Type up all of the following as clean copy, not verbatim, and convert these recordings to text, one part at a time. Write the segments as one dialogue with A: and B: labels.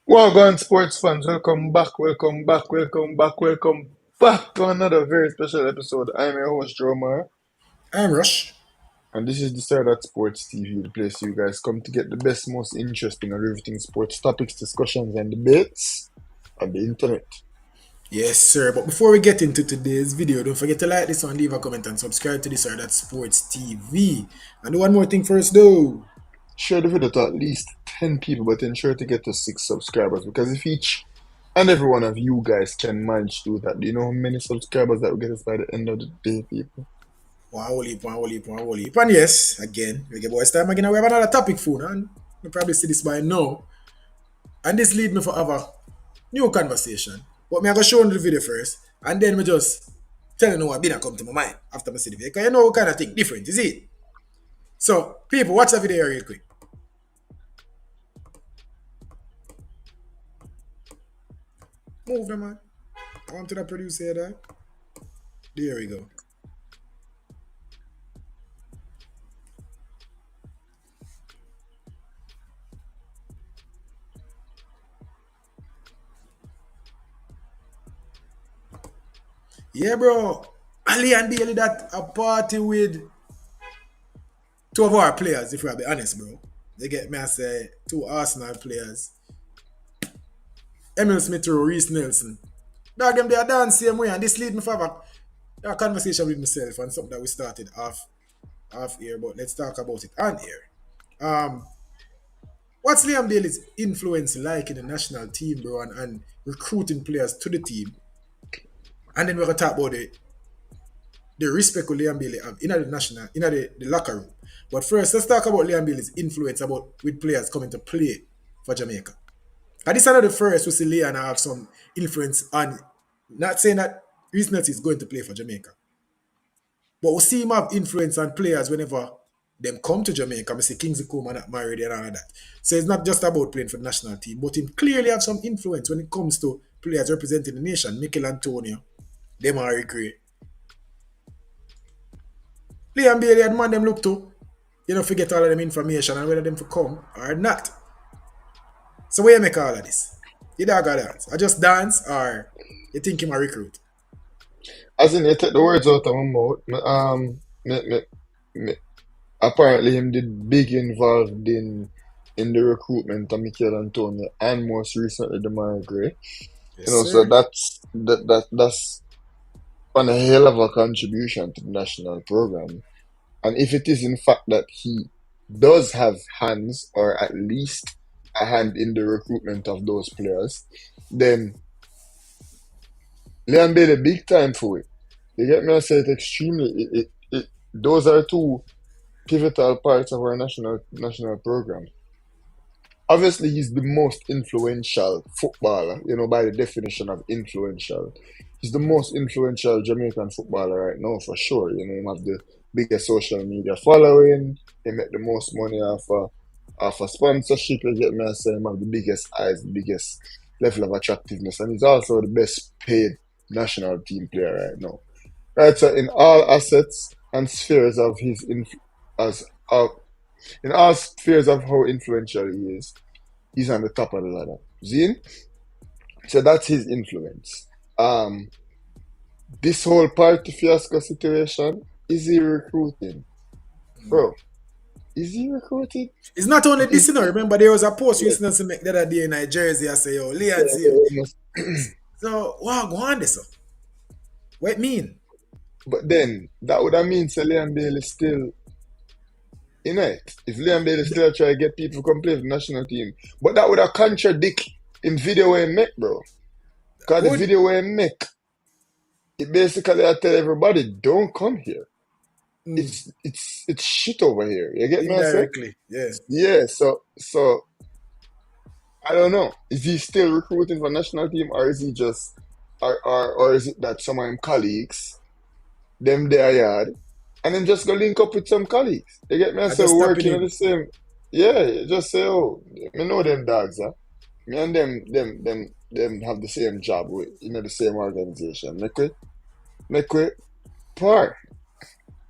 A: Well done, sports fans. Welcome back, welcome back, welcome back, welcome back to another very special episode. I'm your host, Drummer,
B: I'm Rush.
A: and this is the Start at Sports TV, the place you guys come to get the best, most interesting and everything sports topics, discussions, and debates on the internet.
B: Yes, sir. But before we get into today's video, don't forget to like this one, leave a comment, and subscribe to this or that Sports TV. And do one more thing first, though.
A: Share the video to at least 10 people, but ensure to get to 6 subscribers because if each and every one of you guys can manage to do that, do you know how many subscribers that will get us by the end of the day, people?
B: One whole heap, one whole heap, one whole heap. And yes, again, Reggae Boyz time again. We have another topic for now, and you probably see this by now. And this lead me for have a new conversation. But me I go show you the video first, and then me just tell you what been come to my mind after me see the video. Because you know what kind of thing different, is it? So, people, watch the video real quick. Move them, man. I want to the producer there. There we go. Yeah, bro. Ali and Bailey that a party with two of our players, if we be honest, bro. They get me, I say, two Arsenal players. Emil Smith or Reiss Nelson. Dog them they are dance same way, and this lead me for a conversation with myself and something that we started off here, but let's talk about it on here. What's Liam Bailey's influence like in the national team, bro, and recruiting players to the team? And then we're gonna talk about the respect with Liam Bailey have in the national, in the locker room. But first, let's talk about Liam Bailey's influence about with players coming to play for Jamaica. And this is not the first we see Liam have some influence on, not saying that Reiss is going to play for Jamaica, but we see him have influence on players whenever them come to Jamaica. We see Kingsley Coman not married and all of that. So it's not just about playing for the national team, but him clearly have some influence when it comes to players representing the nation. Mikel Antonio, Demari Gray, Liam Bailey and man them look to, you know, forget all of them information and whether them for come or not. So where you make all of this? You dog a dance? I just dance or you think him a recruit?
A: As in, you take the words out of my mouth. Me, apparently, him did big involved in the recruitment of Mikel Antonio and most recently the Gray.
B: Yes,
A: You know, so
B: sir.
A: that's on a hell of a contribution to the national program. And if it is in fact that he does have hands, or at least a hand in the recruitment of those players, then Leon Bailey big time for it. You get me? I say it extremely. Those are two pivotal parts of our national program. Obviously, he's the most influential footballer, you know, by the definition of influential. He's the most influential Jamaican footballer right now, for sure. You know, he have the biggest social media following. He make the most money off a sponsorship. You get me? I say him have the biggest eyes, the biggest level of attractiveness, and he's also the best paid national team player right now. Right, so in all assets and spheres of his as in all spheres of how influential he is, he's on the top of the ladder. Zine? So that's his influence. Um, this whole party fiasco situation, is he recruiting? Bro, is he recruiting?
B: It's not only
A: It
B: this,
A: is
B: you know. Remember, there was a post
A: yes,
B: recently make the other day in Nigeria. I say, yo, Leon,
A: yeah,
B: see him.
A: yeah, almost.
B: So, wow, go on this. What it mean?
A: But then that would have mean say Liam Bailey still in it. If Liam Bailey still try to get people to come play for the national team. But that would have contradict in video where he make, bro. Because the
B: Would
A: video where he make, it basically I tell everybody, don't come here.
B: mm,
A: It's shit over here. You get me I say?
B: indirectly, yeah.
A: Yeah, so I don't know. Is he still recruiting for national team, or is he just or is it that some of his colleagues, them their yard, and then just go link up with some colleagues? You get me I
B: I
A: say
B: just
A: we
B: tapping
A: working on the
B: in.
A: same. Yeah, you just say, oh, me know them dogs, huh? Me and them have the same job with, you know, the same organization. Make we par.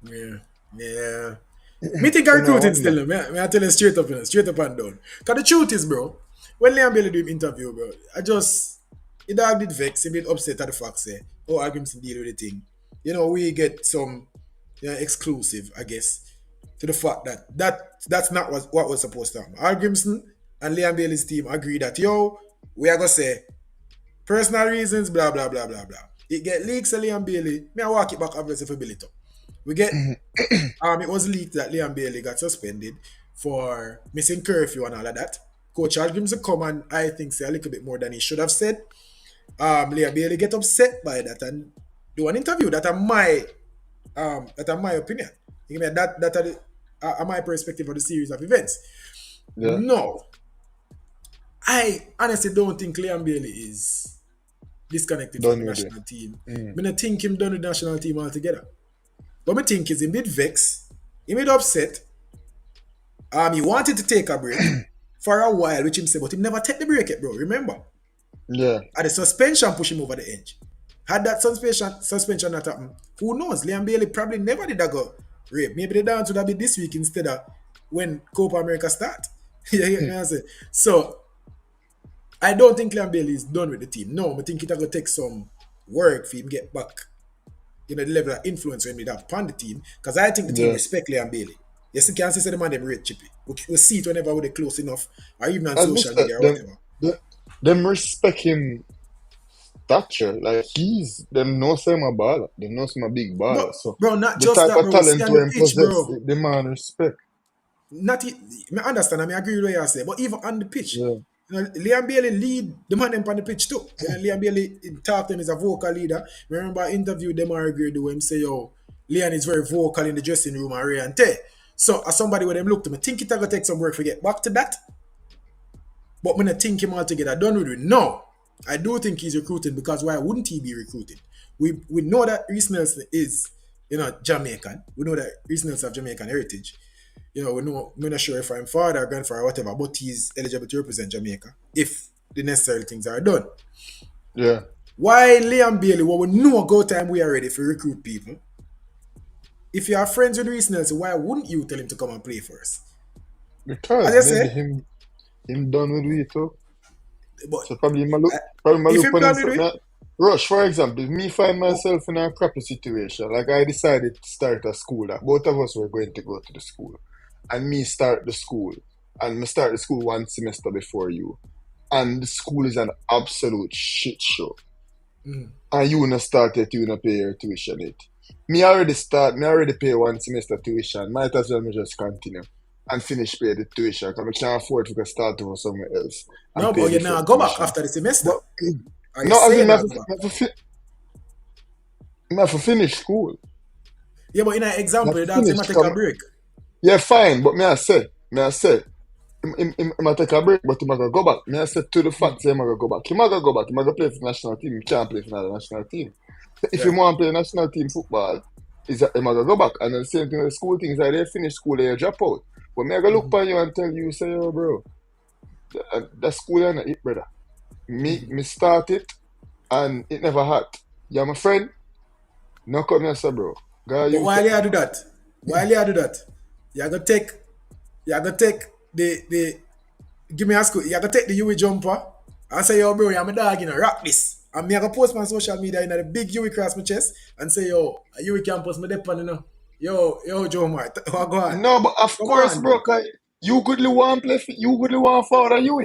B: Yeah, yeah. Me think I
A: So now I
B: recruiting
A: wonder.
B: still. Me I tell you straight up, you know, straight up and down. Cause the truth is, bro. when Liam Bailey do him interview, bro, the dog did vex, he bit upset at the fact, say, oh, Grimson deal with the thing. You know, we get some exclusive, I guess, to the fact that's not what was supposed to happen. Al Grimson and Liam Bailey's team agree that, yo, we are going to say, personal reasons, blah, blah, blah, blah, blah. It get leaks of Liam Bailey. Me, I walk it back, obviously, for Billy Top. We get, it was leaked that Liam Bailey got suspended for missing curfew and all of that. Coach Al Grimson come and I think say a little bit more than he should have said. Liam Bailey get upset by that and do an interview. That are my opinion. You mean that are my perspective of the series of events.
A: Yeah.
B: No, I honestly don't think Liam Bailey is disconnected
A: Done
B: from the
A: with
B: national
A: it.
B: team. I don't think him done with the national team altogether. But I think he's a bit vexed. He made upset. He wanted to take a break for a while, which him said, but he never take the break yet, bro. Remember?
A: Yeah.
B: And the suspension push him over the edge. Had that suspension not happened, who knows? Liam Bailey probably never did that go rape. Maybe the dance would have been this week instead of when Copa America start. You get me? I say? So I don't think Liam Bailey is done with the team. No, I think it's going to take some work for him get back, the level of influence when he have upon the team. Because I think the team
A: Yeah.
B: respect Liam Bailey. Yes, you can see the man them rate chippy. We see it whenever we're close enough, or even on
A: As
B: social
A: Mr.
B: media or whatever.
A: Them respect him stature. Like them know say my baller. Them know say my big baller. So
B: Bro, not
A: the
B: just
A: type
B: that,
A: of
B: bro. We see
A: talent
B: on
A: where
B: the
A: him
B: pitch,
A: possess,
B: bro.
A: the man respect.
B: I understand, I agree with what you say, but even on the pitch,
A: Yeah.
B: Liam Bailey lead the man them on the pitch too. Liam Bailey talk to them as a vocal leader. Remember I interviewed them argued with him say, yo, Liam is very vocal in the dressing room and Ray and Tay. So as somebody with them look to me, think it's gonna take some work to get back to that. But when I think him altogether done with it, no. I do think he's recruiting because why wouldn't he be recruiting? We know that Reiss Nelson is, Jamaican. We know that Reiss Nelson have Jamaican heritage. We know, we're not sure if I'm father or grandfather or whatever, but he's eligible to represent Jamaica if the necessary things are done.
A: Yeah.
B: Why Liam Bailey, what we know go time we are ready for recruit people. If you are friends with Reiss Nelson, why wouldn't you tell him to come and play for us?
A: Because
B: As I
A: maybe
B: said,
A: him done with it too.
B: but
A: So probably my look
B: if him
A: on
B: done with
A: himself.
B: it,
A: Rush, for example, if me find myself in a crappy situation, like I decided to start a school, that both of us were going to go to the school, and me start the school, and me start the school one semester before you, and the school is an absolute shit show, and you not start it, you not pay your tuition it. Me already pay one semester tuition, might as well me just continue and finish pay the tuition, because I can't afford to start over somewhere else
B: no,
A: and pay
B: but you now
A: different
B: go back
A: tuition.
B: after the semester.
A: But
B: Are you
A: no, as in
B: saying
A: me
B: that
A: have
B: go
A: to,
B: back?
A: me have to, me have to finish school.
B: Yeah, but in an
A: Me
B: example,
A: have
B: the
A: to
B: dog say
A: finish.
B: might take a break.
A: Yeah, fine, but me I say, him I take a break, but him I go back. Me I say to the fact, say him I go back. Him I go back. Him I go play for the national team. He can't play for the national team. So if
B: Yeah.
A: he want to play national team football, is that him I go back. And then the same thing with the school things. Like they finish school, they drop out. But me I go look on you and tell you, say, yo, bro, that school ain't it, brother. Me start it, and it never hot. You're my friend. No come here, say, bro. Go
B: But
A: you
B: while
A: take
B: you
A: me.
B: do that, you gotta take the give me a school, you gotta take the UE jumper and say, yo, bro, you're my dog, rock this. And me I go post my social media in the big UE across my chest and say, yo, a UE campus, me dep on, Yo, Joe Mart, go on.
A: No, but of
B: Come
A: course,
B: on,
A: bro,
B: bro.
A: 'cause you goodly want play, you goodly want forward than you.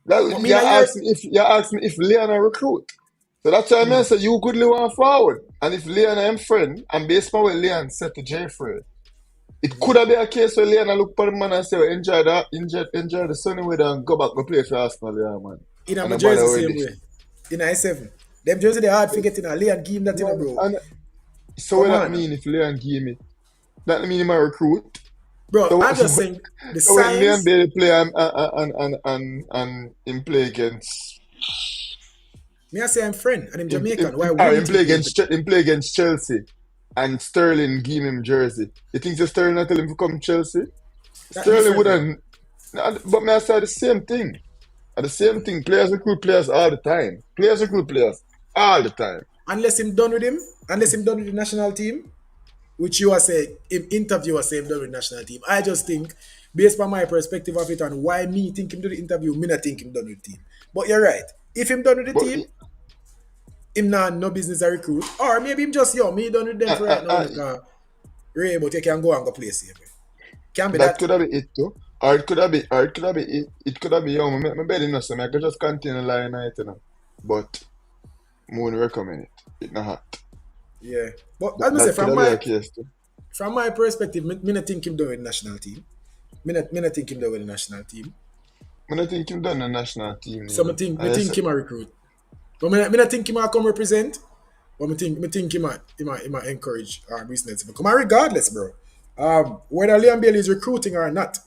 A: Like,
B: But me in a year,
A: you ask me if Leon a recruit. So that's why I say you goodly want forward. And if Leon am friend, and based on what Leon said to Jeffrey, it could have been a case where Leon look for the man and say, well, enjoy the sunny weather and go back and play for Arsenal, yeah, man.
B: in a
A: And
B: my
A: nobody
B: jersey
A: already.
B: same way. In a I7. Them jersey they hard for getting a lay and give him that,
A: No,
B: bro.
A: and so what
B: Come
A: that
B: on.
A: mean if Leon give me? That mean him a recruit?
B: Bro,
A: So,
B: I'm just saying the
A: so when Leon
B: signs.
A: Bailey play and him play against
B: Me I say I'm friend and I'm Jamaican. Why
A: him
B: wouldn't he
A: play
B: be able to?
A: him play against Chelsea and Sterling give him jersey. You think the Sterling not tell him to come to Chelsea?
B: That
A: Sterling
B: different, bro.
A: wouldn't. But me I say the same thing. The same thing. Players recruit players all the time. Players recruit players all the time.
B: Unless him done with him, unless him done with the national team, which you are saying, him interviewer say him done with the national team. I just think based on my perspective of it and why me think him do the interview, me not think him done with the team. But you're right. If him done with the
A: But
B: team, him not no business a recruit. Or maybe him just, me done with them for right now. Because Ray, but you can go and go play safe. Can be
A: that
B: that.
A: could have been it too. Or it could have been, it could have been, my bed enough, so I could just continue lying on it, But, I wouldn't recommend it. It's not hot.
B: Yeah. But as I say,
A: That could have been a case too.
B: from my perspective, me not think him done with the national team. Me not think him done with the national team.
A: I don't think him done the national team.
B: So me think him a recruit. But me not think him a come represent. But me think him a encourage business to come. And regardless, bro. Whether Liam Bailey is recruiting or not,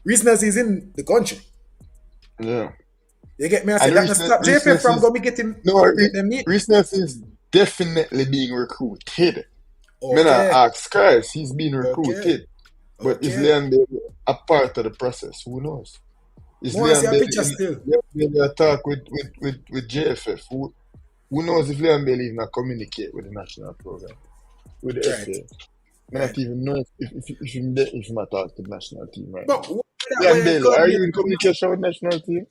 B: business is in the country.
A: Yeah.
B: You get me? I
A: And
B: said that not stop JFF from going get him.
A: No,
B: Get them meet.
A: Reese is definitely being recruited. Me not
B: Okay.
A: ask Chris, he's being recruited.
B: Okay.
A: But is
B: Okay.
A: Leon Bailey a part of the process? Who knows? Is
B: More I see
A: Leon
B: a
A: Bailey
B: picture still.
A: in a talk with JFF? Who knows if Leon Bailey even communicate with the national program? With the
B: Right.
A: FA? I not even know if you talk to the national team right
B: But
A: now. Leon Bailey, are you in
B: coordinated,
A: communication with the national team?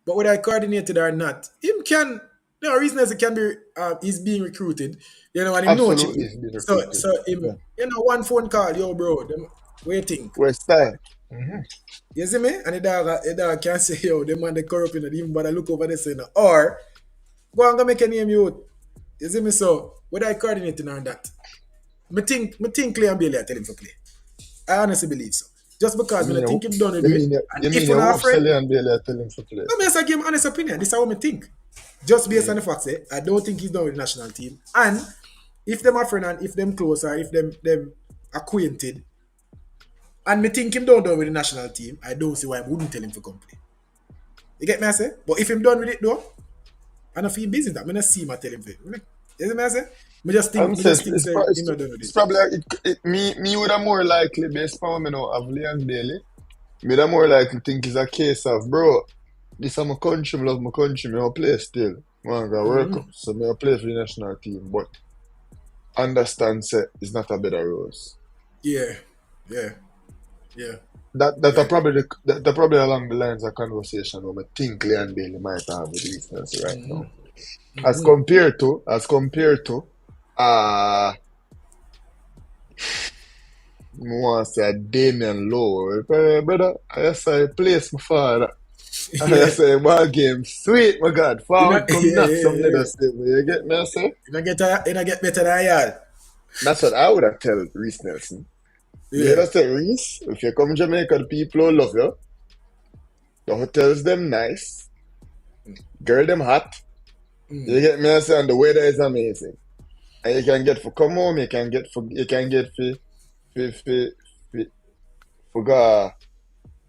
B: but whether I coordinated or not, him can. No reason as it can be. He's being recruited. And him know
A: Absolutely,
B: chip.
A: he's being
B: So
A: recruited.
B: him.
A: Yeah.
B: One phone call, yo, bro. Them, what you think?
A: Where's that?
B: You see me? And the dog can say, yo, them man they corrupt and even bother look over this and or go and go make a name you. You see me? So whether I coordinating or that, me think Liam Bailey I tell him to play. I honestly believe so. Just because I think him done with it. And if you're not afraid,
A: Leon Bailey tell him to play?
B: no, me just give him honest opinion. This is how I think. Just based on the fact that I don't think he's done with the national team. And if them are friend and if them close or if them acquainted, and me think him done with the national team, I don't see why I wouldn't tell him to come play. You get me I say? But if him done with it though, and if he busy that, I not see him I tell him to. You see me I say? Me just think he's not done with
A: It's
B: it.
A: probably me would have more likely based on me know of Leon Bailey. Me would more likely think it's a case of bro. This is my country, I love my country, me will play still. I gotta work up, so me will play for the national team. But understand say it's not a bed of rose.
B: Yeah.
A: That probably along the lines of conversation where I think Leon Bailey might have with listeners right now. As compared to I want to say Damian Lowe. Brother, I say place my father. I say ball game sweet, my God. Forward come knock some leather step. You get me I say?
B: You don't get better than y'all.
A: That's what I would have tell Reiss Nelson. You understand, Reiss? If you come to Jamaica, the people will love you. The hotels them nice. Girl them hot. You get me I say? And the weather is amazing. And you can get for come home, you can get for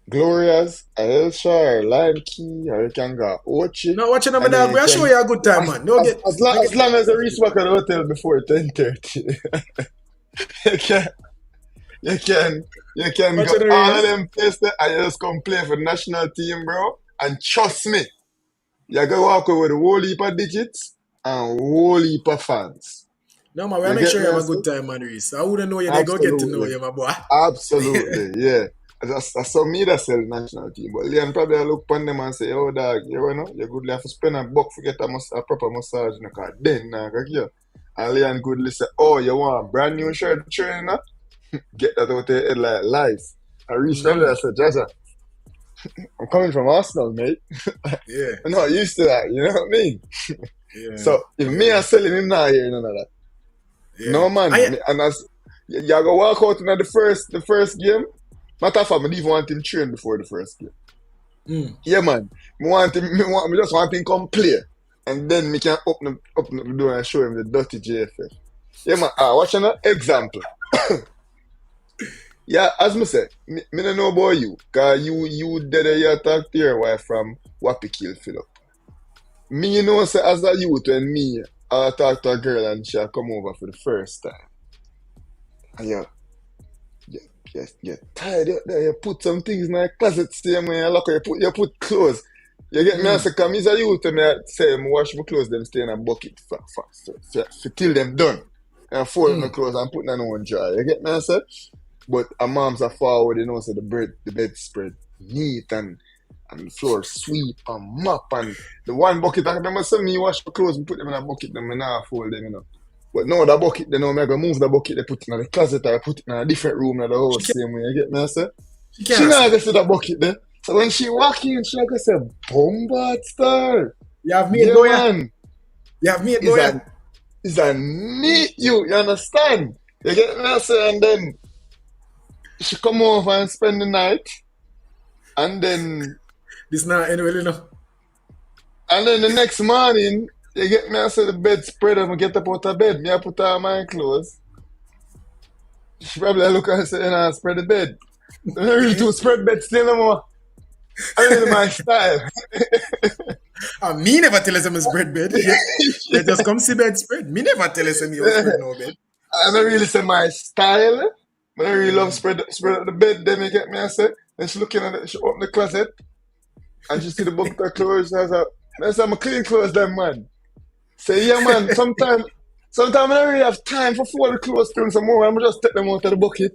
A: Gloria's, Ailshire, Lime Key, or you can go Ochi.
B: No, watching them dog, we'll show you a good time, man. No get
A: As long as you reach back at the hotel before 10:30. you can
B: Watch
A: go
B: it,
A: all
B: Reiss.
A: of them places and you just come play for the national team, bro. And trust me, you go walk over with a whole heap of digits and whole heap of fans.
B: No, man, we'll
A: You
B: make
A: get
B: sure
A: me
B: you have
A: I
B: a
A: say?
B: good time, man, Reiss. I wouldn't know you, they go get to know you, my boy.
A: Absolutely, yeah. That's so me that sell the national team. But Leon probably look upon them and say, oh dog, you know, you good have to spend a buck to get a proper massage in the car. Then nah, go here. And Leon goodly say, oh, you want a brand new shirt trainer? Get that out there like live. I reached out there and said, Jaja, I'm coming from Arsenal, mate.
B: Yeah.
A: I'm not used to that, you know what I mean?
B: Yeah.
A: So if me are selling him now here, none of that.
B: Yeah.
A: No man. And as you go walk out in the first game. Matter of fact, I even want him train before the first game. Yeah, man. Me just want him come play. And then me can open up the door and show him the dirty JFF. Yeah, man. Watch an example. Yeah, as me say, me don't know about you. Because you dead you talk to your wife from Wappy Philip. Me, you know, say, as a youth, when me talk to a girl and she come over for the first time. And you're tired out there, you put some things in the closet, same way you lock her, you put clothes. You get me? I say, come, he's a youth, and I say, I wash my clothes, them stay in a bucket fast. So till them done. And fold my clothes and put them in one jar. You get me? I say? But a mom's a forward, you know, so the bed spread neat and the floor sweep and mop and the one bucket I remember some me wash my clothes and put them in a bucket them and I fold them, you know. But no, the bucket, they know me I go move the bucket, they put it in the closet or put it in a different room in the
B: She
A: house,
B: can't,
A: same way, you get me, I say?
B: she
A: She
B: can't
A: not
B: see.
A: go see the bucket there. So when she walk in, she like I say, Bombard star.
B: You have made
A: Yeah
B: Goya.
A: man.
B: You have made
A: Is
B: Goya.
A: a is a neat you understand? You get me, I say, and then she come over and spend the night and then
B: This now anyway, you know.
A: And then the next morning, you get me, I say the bed spread and I get up out of bed. Me, I put on my clothes. She probably look and say, you know, spread the bed. I don't really to spread bed still no more. I really my style.
B: And me never tell us I'm spread bed. Yeah. You just come see bed spread. Me never tell us I'm spread no bed.
A: I don't really say my style. But I really love spread up the bed. Then you get me, I say. Then she looking at it, she open the closet and she see the bucket of clothes. I say, I'm a clean clothes then, man. Say, yeah, man, sometimes I don't really have time for fold the clothes still some more. I'm just take them out of the bucket.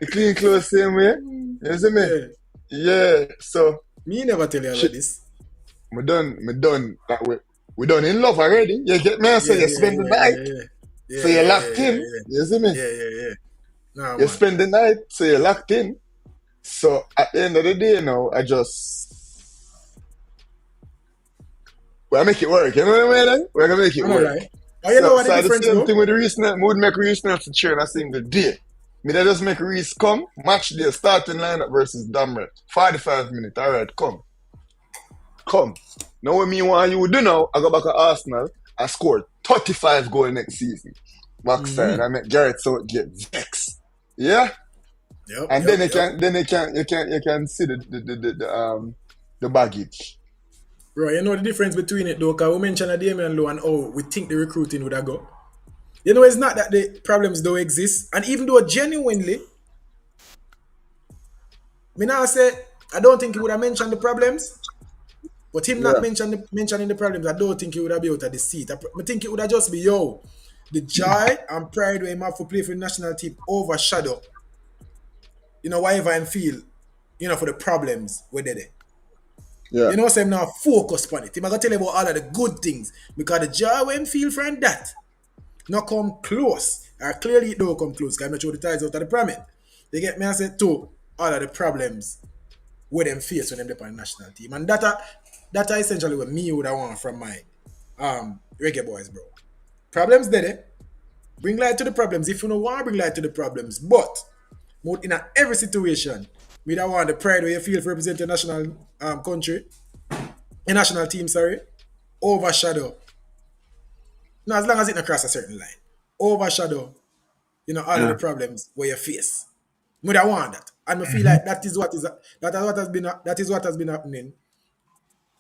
A: The clean clothes same way. You see me?
B: Yeah.
A: Yeah. So
B: Me never tell you all of
A: shit,
B: this.
A: me done that way. We done in love already. You get me? So
B: Yeah,
A: you
B: yeah,
A: spend the
B: yeah,
A: night.
B: yeah, yeah. Yeah,
A: So you're
B: yeah,
A: locked
B: yeah,
A: in.
B: yeah,
A: You see me?
B: yeah, yeah, yeah. Nah,
A: You
B: man.
A: spend the night, so you're locked in. So at the end of the day now, I make it work. You know what I mean? We're gonna make it
B: I'm not
A: work.
B: lie. Oh, you know what the
A: So the
B: difference
A: same
B: though?
A: thing with Reese now. Would make Reese now to train a single day. Me that just make Reese come, match the starting lineup versus Damret. 45 minutes. Alright, come. Come. Now what me want you do now, I go back to Arsenal, I scored 35 goals next season. Backside. I make Gareth Southgate vex. Yeah?
B: Yep,
A: And then
B: yep, yep.
A: you can see the baggage.
B: Bro, you know the difference between it though, because we mentioned a Damian Lowe and oh, we think the recruiting would have go. You know, it's not that the problems don't exist. And even though genuinely, me now say, I don't think he would have mentioned the problems, but him not
A: Yeah.
B: mentioning the problems, I don't think he would have been out of the seat. I think it would have just be, yo, the joy and pride we have to play for the national team overshadow, you know, whatever I feel, you know, for the problems where they're there.
A: Yeah.
B: You know, so I'm now focus on it. I'm gonna tell you about all of the good things because the joy we feel from that not come close. Or clearly it don't come close because I'm not sure the ties out of the pyramid. They get me and say to all of the problems where them face when them depend on the national team. And that are essentially what me would have want from my reggae boys, bro. Problems there. Bring light to the problems if you don't want to bring light to the problems. But in every situation, we don't want the pride where you feel for representing the national country, a national team, sorry, overshadow. No, as long as it not cross a certain line. Overshadow, you know, all of the
A: Yeah.
B: problems where you face. We don't want that. And I feel
A: Mm-hmm.
B: like that is what has been happening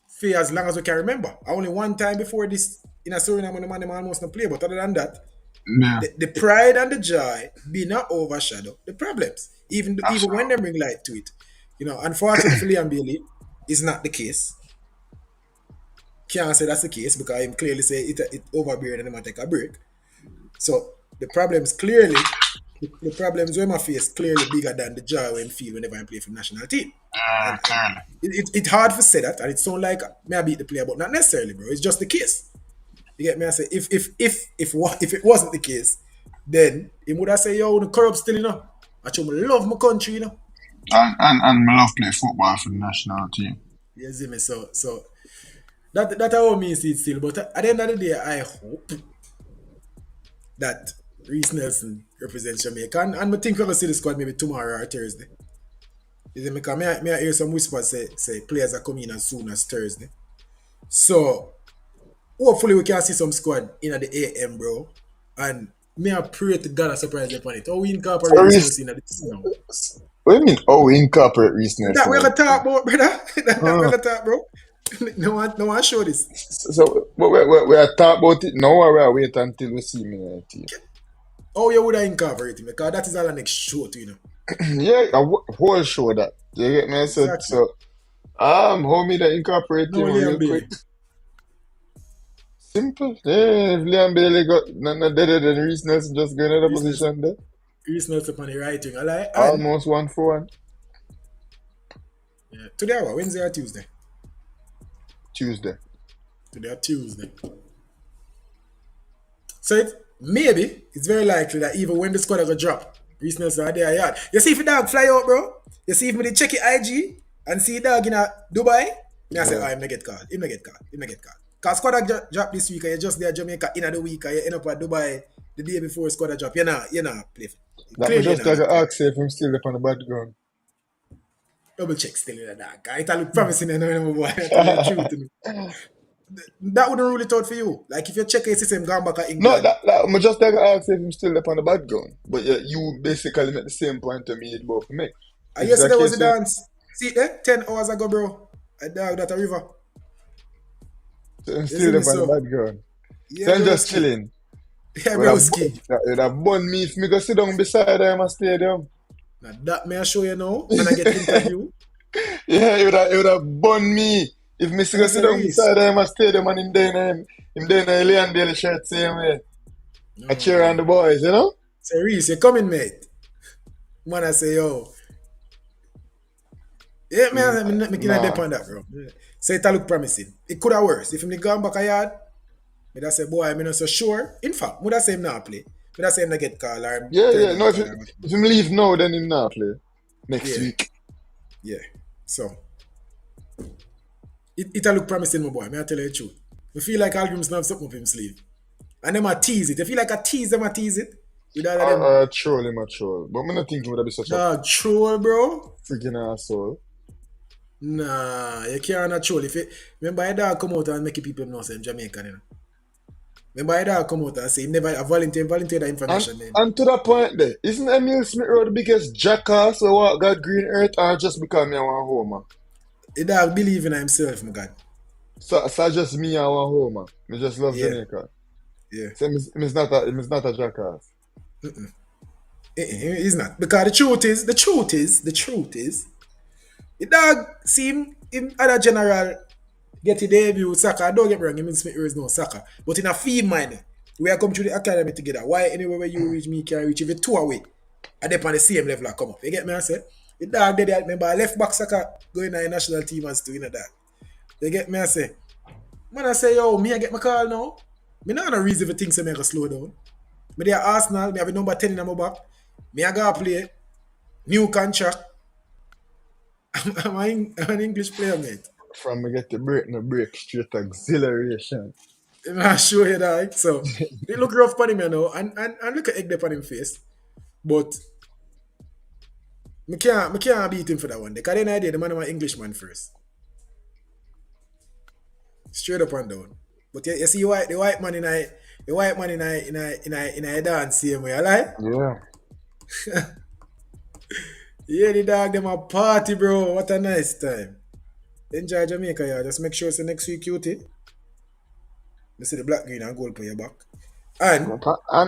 B: for as long as we can remember. Only one time before this in a Suriname when the man them almost not play, but other than that,
A: Yeah.
B: the pride and the joy be not overshadow the problems. Even when they
A: Absolutely.
B: bring light to it. You know, unfortunately for Liam Bailey, is not the case. Can't say that's the case because him clearly say it overbearing and he might take a break. So the problems we my face clearly bigger than the joy we feel whenever I play for the national team. And
A: Clearly.
B: it's hard to say that, and it sound like may I beat the player, but not necessarily, bro. It's just the case. You get me? I say if it wasn't the case, then he would have said, yo, the corrupt still, you know. I told me love my country, you know.
A: And I love play football for the national team.
B: You see me? So that how me see it still. But at the end of the day, I hope that Reiss Nelson represents Jamaica. And I think we're gonna see the squad maybe tomorrow or Thursday. You see me? Because I hear some whispers say players are coming in as soon as Thursday. So hopefully we can see some squad in at the AM, bro. And may I pray to God and surprise upon it. How we incorporate
A: So
B: this
A: Reese,
B: person in this now.
A: what do you mean? Oh, we incorporate Reese
B: That
A: Nelson
B: we're
A: as
B: gonna talk about, brother. That we're
A: uh,
B: gonna talk, bro. No one show this.
A: so we are talk about it now or we are wait until we see me in the team?
B: How you would have incorporate him? Because that is all the next show to you know.
A: Yeah, a whole show that. You get me?
B: Exactly.
A: Homie that incorporate
B: No
A: him
B: Liam
A: real quick.
B: Bailey.
A: Simple. Yeah, if Liam Bailey got none deader than Reese Nelson just going in a
B: Reese Nelson.
A: position there.
B: Reiss Nelson on the right wing. I like. And
A: Almost 1-for-1.
B: yeah, today what? Wednesday or Tuesday?
A: Tuesday.
B: Today or Tuesday. So maybe it's very likely that even when the squad go drop, Reiss Nelson are there yard. You see if the dog fly out, bro. You see if me check it IG and see dog in Dubai. Me I say, oh, him not get called. Him not get called. Him not get called. Cause squad drop this week and you just there Jamaica in the week and you end up at Dubai the day before squad drop. You not play.
A: That me just like ask if I'm still up on the background.
B: Double check still in the dark. It look promising anymore, boy. I tell you the truth to me. That wouldn't rule it out for you. Like if you check your system gone back at England.
A: No, I'm just like ask if I'm still up on the background. But yeah, you basically make the same point to me about for me.
B: Yesterday was a dance. See there? 10 hours ago, bro. I dog that a river.
A: So I'm still up on the background.
B: Yeah,
A: so I'm just chilling.
B: Yeah, broski.
A: That bun me if me go sit down beside them at stadium.
B: Now that may I show you now when I get interview.
A: Yeah, it would have bun me if me go sit down beside them at stadium and him there in a Leon Daly shirt same way. No. I cheer on the boys, you know?
B: Say Reiss, you coming, mate? Man, I say, yo. Yeah, man, I'm making a dip on that, bro. So it look promising. It could have worse. If him gone back a yard, I say, boy, I'm not so sure. In fact, would I say him not play? Would I say him not get called?
A: Yeah. No, if him leave now, then him not play next week.
B: Yeah. So it look promising, my boy. May I tell you the truth? I feel like Algrim's not have something up his sleeve. And them a tease it. I feel like I tease them, with all of them.
A: Troll him a troll. But I'm not thinking would be such
B: a troll, bro.
A: Freaking asshole.
B: Nah, you can't troll. Remember a dog come out and make people know say I'm Jamaican, you know. Remember a dog come out and say he never volunteer that information.
A: And to that point there, isn't Emil Smith Rowe the biggest jackass who walk God green earth or just because me I want homer?
B: The dog believe in himself, my God.
A: So just me I want homer. Me just love Jamaica.
B: Yeah.
A: So he's not a jackass.
B: He's not. Because the truth is, the dog see him other general get a debut with soccer. Don't get me wrong, him in Smith is no soccer. But in a field mind, we are come through the academy together. Why anywhere where you reach me can reach if you two away. And they on the same level I come up. You get me I say? The dog did that, remember left back soccer going to the national team and still in that. You get me I say? Man I say, yo, me I get my call now. Me not no reason for things to make a slow down. Me there Arsenal, me have a number 10 in my back. Me I gotta play. New contract. I'm an English player, mate.
A: From me get the break, straight exhilaration.
B: I'm not sure you that. So it look rough on him, you know, and look at egg up on him face. But me can't beat him for that one. Because then I did the man was an Englishman first. Straight up and down. But you see the white man in a dance same way, like?
A: Yeah.
B: Yeah, the dog them a party, bro. What a nice time. Enjoy Jamaica, yeah. Just make sure it's the next week, cutie. You see the black, green, and gold for your back. And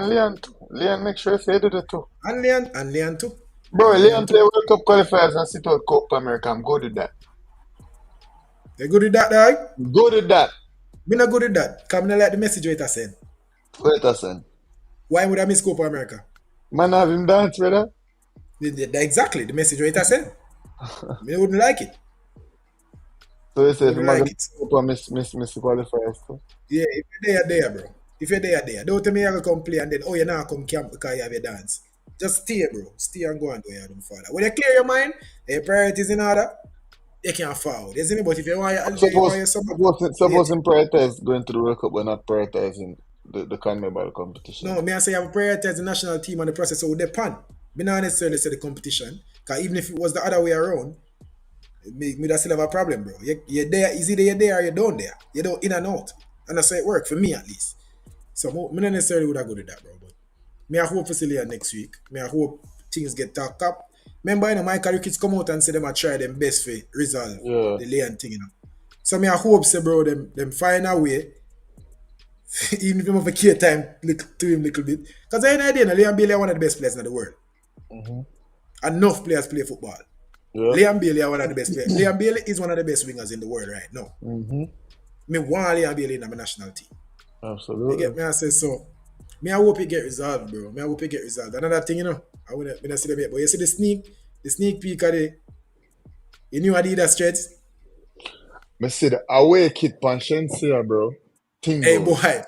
A: Leon too. Leon, make sure you do that too.
B: And Leon too.
A: Bro, Leon play World Cup qualifiers and sit out Copa America. I'm good with that.
B: You good with that, dog?
A: Good with that.
B: Me not good with that. Because I don't like the message what I send.
A: What I send?
B: Why would I miss Copa America?
A: Man, have him dance, brother.
B: Exactly, the message what I send. Me wouldn't like it.
A: So you say if you like Copa miss qualifiers too?
B: Yeah, if you're there, bro. If you're there. Don't tell me you're going to come play and then, you now come camp because you have your dance. Just stay, bro. Stay and go and do your own father. When you clear your mind, your priorities in order, you can't forward. You see me? But if you want your
A: suppose in prioritize going to the World Cup, but not prioritizing the CONMEBOL competition.
B: No, me I say you have prioritize the national team and the process of the pan. Me not necessarily say the competition. Because even if it was the other way around, me still have a problem, bro. You're there, is either you're there or you're down there. You don't in and out. And that's how it works, for me at least. So me not necessarily would have go to that, bro. But me I hope for Celia next week. Me I hope things get talked up. Remember, Michael Ricketts come out and say them I try them best for resolve the Leon thing, So me I hope, say, bro, them find a way, even if you have a care time to him a little bit. Because I have an idea, Leon Bailey is one of the best players in the world. Mm-hmm. Enough players play football. Yeah. Leon Bailey is one of the best players. Leon Bailey is one of the best wingers in the world right now. Mm-hmm. Me want Leon Bailey in my national team.
A: Absolutely.
B: You get me? I say so. Me I hope it get resolved, bro. Me I hope it get resolved. Another thing, I wouldn't see them yet. But you see the sneak peek of the new Adidas threads.
A: Me see the away kit pan Shensia, bro. Thing
B: Hey
A: goes.
B: boy,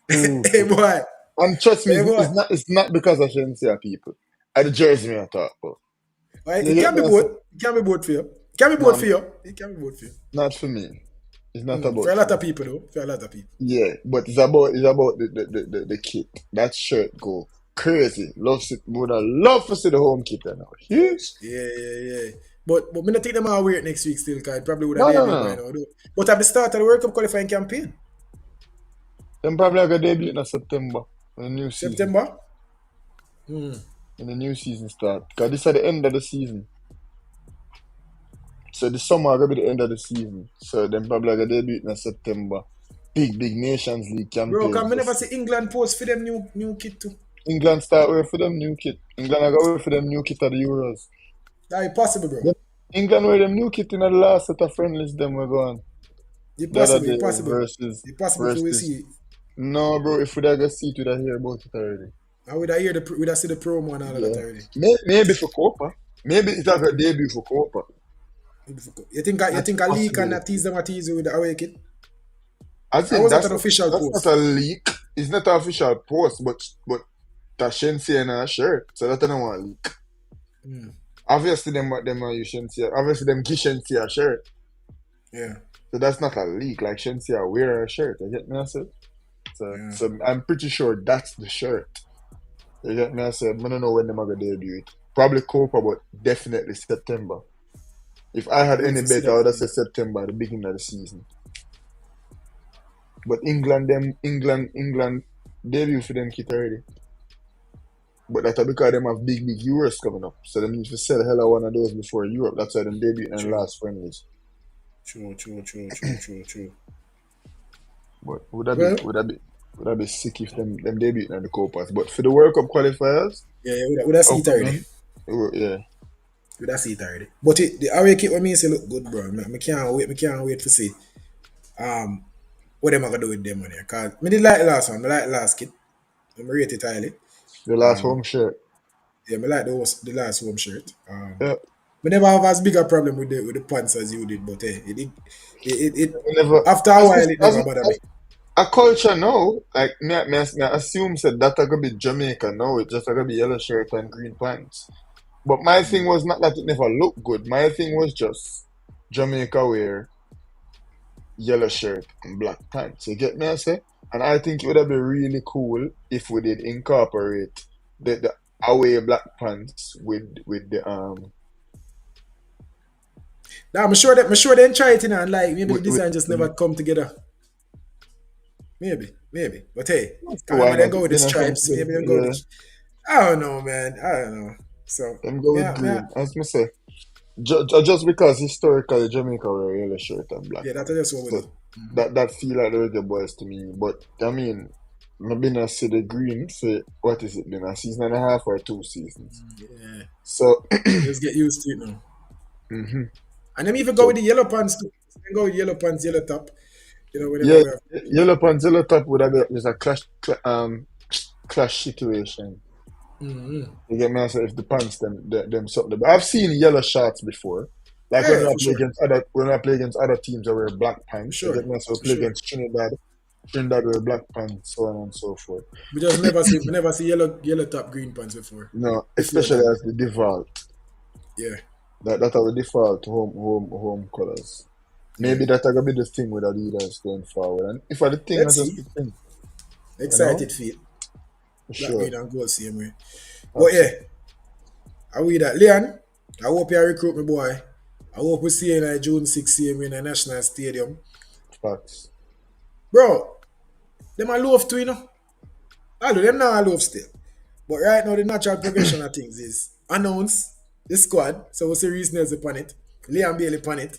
A: Too
B: hey
A: good.
B: boy,
A: And trust me,
B: hey boy.
A: it's not because of Shensia people. At the jersey me I talk about.
B: Right?
A: You
B: It
A: get
B: can
A: me?
B: be
A: I say,
B: both. It can be both for you. It can be both for
A: no,
B: you. It can be both for you.
A: not for me. It's not
B: For
A: about
B: a lot
A: me.
B: of people though. For a lot of people.
A: Yeah, but it's about the kit. That shirt go crazy. Would I love to see the home kit now. Huge.
B: Yeah. But me not think them all wear it next week still, cause it probably would have
A: No, no,
B: debuted by
A: no.
B: now. Though. But at the start of the World Cup qualifying campaign,
A: Them probably gonna debut in September when the new season.
B: September. Hmm.
A: When the new season start. Because this is the end of the season. So the summer gonna be the end of the season. So them probably gonna debut in September. Big Nations League
B: Bro,
A: campaign.
B: can me never see England post for them new kit too.
A: England start wait for them new kit. England are gonna wait for them new kit at the Euros.
B: That impossible, bro.
A: Them- England wear them new kit in the last set of friendlies them we're going. The other
B: Impossible,
A: day
B: impossible.
A: versus
B: Impossible for we
A: versus
B: see.
A: no bro, if we'd have got see it, we'd have hear about it already.
B: I would have hear would have see the promo and all of that
A: Yeah.
B: already.
A: Maybe for Copa. Maybe it's like a debut for Copa.
B: You
A: That's
B: think
A: a
B: a leak and a
A: possibility.
B: tease them a tease you with the away kit?
A: As
B: I
A: in
B: wasn't an official
A: that's not a
B: post.
A: leak. It's not an official post, but that Shensi in a shirt. So that I don't want to leak.
B: Hmm.
A: Obviously them are you Shensi. Obviously them give Shensi a shirt.
B: Yeah.
A: So that's not a leak. Like Shensi wear a shirt. You get me I said? So
B: Yeah.
A: so I'm pretty sure that's the shirt. You get me I said? I don't know when they're gonna debut it. Probably Copa, but definitely September. If I
B: I
A: had
B: wait
A: any
B: to see
A: bet, I
B: that
A: would have
B: thing.
A: said September, the beginning of the season. But England debut for them kit already. But that's because them have big Euros coming up. So they need to sell the hell of one of those before Europe. That's why them debut and
B: True.
A: last friendlies.
B: True.
A: But
B: Well,
A: would that be sick if them debut in the Copas. But for the World Cup qualifiers,
B: yeah, would have see it already.
A: upcoming, yeah.
B: Would have see it already. But the away kit when me say look good, bro. Me can't wait to see what them are gonna do with them money. Cause me did like the last one, me like the last kit. I rate it highly.
A: The last
B: Um,
A: home shirt.
B: yeah, me like the last home shirt.
A: Yeah.
B: Me never have as big a problem with the pants as you did, but it
A: We never
B: after a while it never bother me.
A: as a culture now, like me assume said that I could be Jamaica now, it's just gonna be yellow shirt and green pants. But my thing was not that it never looked good. My thing was just Jamaica wear yellow shirt and black pants. You get me I say? And I think it would have been really cool if we did incorporate the away black pants with the
B: Now I'm sure they try it, and like maybe the
A: with
B: design just never come together. Maybe. But hey, can
A: why
B: when they
A: not?
B: go with the
A: You know
B: stripes,
A: something?
B: maybe they go with
A: Yeah.
B: the. I don't know, man. I don't know. So
A: Them go with
B: yeah,
A: green. As me say. Just because historically Jamaica wear yellow shirt and black
B: yeah. That's
A: pants.
B: just what we
A: So
B: do.
A: that feel like the Reggae Boys to me. But I mean, I've been a see the green for what is it been a season and a half or 2 seasons.
B: Yeah,
A: So
B: just get used to it now.
A: mhm.
B: And them even go with
A: So
B: the yellow pants too. They go with yellow pants, yellow top. You know, whenever
A: yeah,
B: we have.
A: yellow pants, yellow top would have been just a clash situation.
B: Mm-hmm.
A: You get me? I say if the pants them something. But I've seen yellow shorts before. Like
B: Yeah, for sure,
A: when I play against other teams that wear black
B: for
A: pants. You
B: sure,
A: get me? So
B: for
A: play
B: sure.
A: against Trinidad wear black pants, so on and so forth.
B: We never see yellow top, green pants
A: No,
B: before
A: especially
B: that.
A: as the default.
B: Yeah,
A: That are the default home colors.
B: yeah.
A: Maybe that are gonna be the thing with Adidas going forward. And if I the thing, I
B: Let's
A: just
B: see.
A: the thing, you know,
B: Excited feel.
A: for
B: Black,
A: sure,
B: green, and gold same way. But yeah,
A: absolutely
B: I will that. Leon, I hope you recruit me, boy. I hope we see you in June 6th same in the National Stadium.
A: facts.
B: Bro, them are love too, you know. I do them now I love still. But right now the natural progression of things is announce the squad. So we see Reiss upon it. Liam Bailey upon it.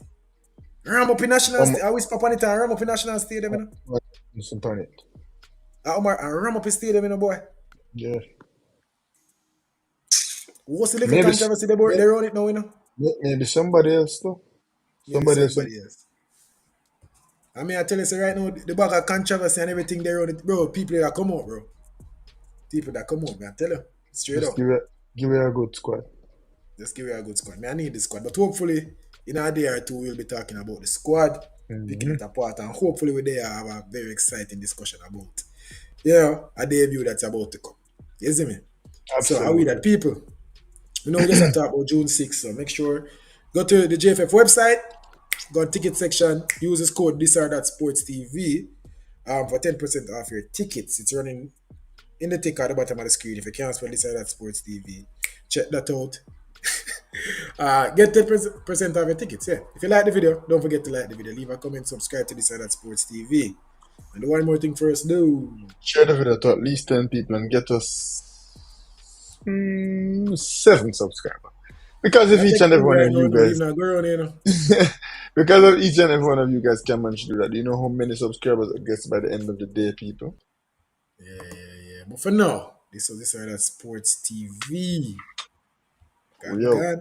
B: Ram up in National
A: Um,
B: Stadium. I whisper upon it and ram up in National Stadium, you know.
A: listen upon it.
B: Omar, and ram up in stadium, you know, boy.
A: Yeah,
B: What's the little
A: maybe
B: controversy
A: may-
B: they run it now, you know?
A: maybe somebody else too.
B: Maybe
A: Somebody else.
B: somebody else. I mean, I tell you, so right now, the bag of controversy and everything they run it, bro, people that come out, bro. People that come out, man. I tell you, straight
A: Just
B: up.
A: give it. Give it a good squad.
B: Just give it a good squad. I need the squad. But hopefully, in a day or two, we'll be talking about the squad, picking
A: Mm-hmm.
B: it apart, and hopefully, we there have a very exciting discussion about, a debut that's about to come. You see me? So, are we that
A: Absolutely.
B: people? We know we just have to talk about June 6th, so make sure go to the JFF website, go on ticket section, use this code this or that sports TV for 10% off your tickets. It's running in the tick at the bottom of the screen. If you can't spell this or that sports TV, check that out. Get 10% off your tickets. Yeah. If you like the video, don't forget to like the video. Leave a comment, subscribe to this or that sports TV. And the one more thing first, do.
A: Share the video to at least 10 people and get us 7 subscribers. Because if
B: That
A: each
B: takes
A: and every
B: two
A: one
B: right
A: of
B: now,
A: you
B: no, leave
A: guys,
B: not go around here, no.
A: because of each and every one of you guys can manage to do that, do you know how many subscribers it gets by the end of the day, people?
B: Yeah. But for now, this or that sports TV.
A: We
B: Gone,
A: out.
B: gone.